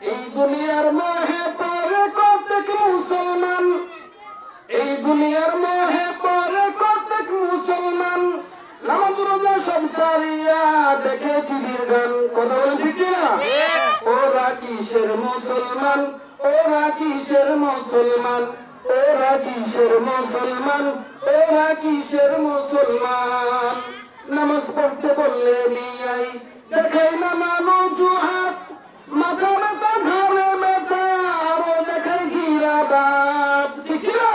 এই দুনিয়ার মোহে পরে কতক মুসলমান, এই দুনিয়ার মোহে পরে কতক মুসলমান নামাজ রোজা সব ছাড়িয়া দেখে টিভির গান। কথা বলেন ঠিক না? ওরা কিসের মুসলমান, ওরা কিসের মুসলমান, ওরা কিসের মুসলমান, ওরা কিসের মুসলমান। নামাজ পড়তে বললে মিয়াই দেখাই না মানুষ হাত, মাথা ব্যথা ঘরে ব্যথা আরো দেখাই ঘিরাবাত। ঠিক না?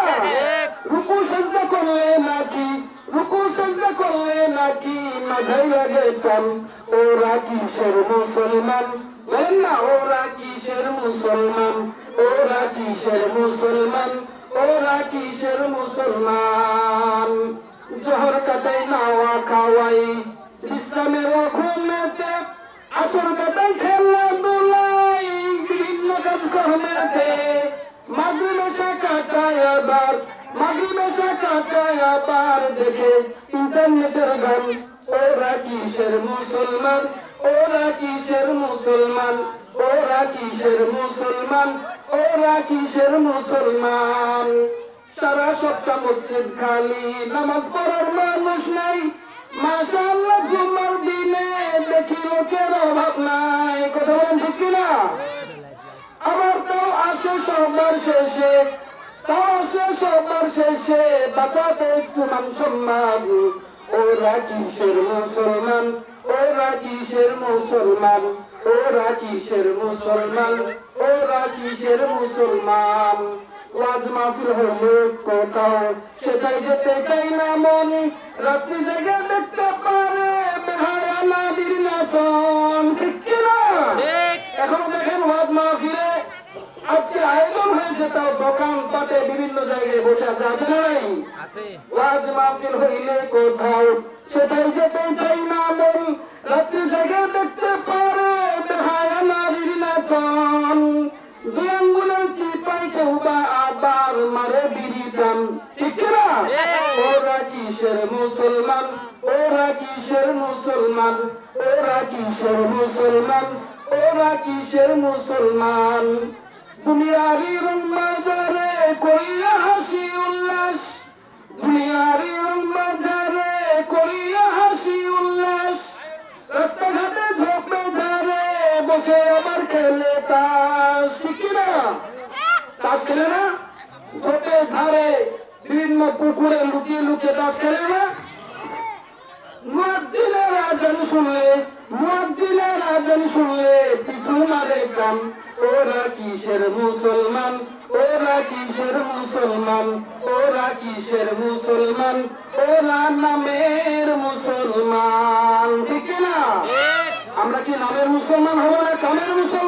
রুকু সেজদা করলে নাকি, রুকু সেজদা করলে নাকি মাথায় লাগে টান। ওরা কিসের মুসলমান, বলেন না ওরা কিসের মুসলমান, ওরা কিসের মুসলমান, ওরা কিসের মুসলমান। জোহর কাটাই নাওয়া খাওয়াই ইসলামের ঘুমেতে, আসর কাটাই খেলা দুলাই বিভিন্ন কাজ কর্মেতে। মাদ্রাসা কাটায় আবার, মাদ্রাসা কাটায় আবার দেখে ইন্টারনেটের গান। ওরা কিসের মুসলমান, ওরা কিসের মুসলমান, ওরা কিসের মুসলমান, ওরা কিসের মুসলমান। সারা সপ্তাহ মসজিদ খালি, নামাজ পড়ার মানুষ নাই। মাশাআল্লাহ জুমার দিনে দেখি লোকের অভাব নাই। কথা বলেন ঠিক না? আবার তাও আসে সবার শেষে, তাও আসে সবার শেষে বাঁচাতে একটু মান সম্মান। ওরা কিসের মুসলমান, ওরা কিসের মুসলমান, ওরা কিসের মুসলমান, ওরা কিসের মুসলমান। ওয়াজ মাহফিল হলে কোথাও সেটাই যেতে চাই না মন, রাত্রি জেগে দেখতে পারে বেহায়া নারীর নাচন। ঠিক কিনা? এখন দেখেন ওয়াজ মাহফিলে আজকে আয়োজন হয়েছে, তাও দোকান পাটে বিভিন্ন জায়গায় বসে আছে, আছে না নাই? ওয়াজ মাহফিল হইলে কোথাও সেটাই যেতে চাই না মন, রাত্রি জেগে দেখতে পারে বেহায়া নারীর নাচন। দুই আঙ্গুলে চিপাই কেউ বা আবার মারে বিড়ি টান। ঠিক না? ওরা কিসের মুসলমান, ওরা কিসের মুসলমান, ওরা কিসের মুসলমান, ওরা কিসের মুসলমান। দুনিয়ারি রং বাজারে করিয়া হাসি উল্লাস, দুনিয়ারি রং বাজারে করিয়া হাসি উল্লাস। রাস্তাঘাটে ঝোপে ধারে বসে আবার খেলে তাস। ঠিক না? তাস খেলে না? ঝোপে ধারে বিভিন্ন পুকুরে লুকিয়ে লুকিয়ে তাস খেলে না? মুয়াজ্জিনের আযান শুনলে, মুয়াজ্জিনের আযান শুনলে পিছু মারে কান। ওরা কিসের মুসলমান, ওরা কিসের মুসলমান, ওরা কিসের মুসলমান, ওরা নামের মুসলমান। ঠিক না? আমরা কি নামের মুসলমান হবো না কামের মুসলমান?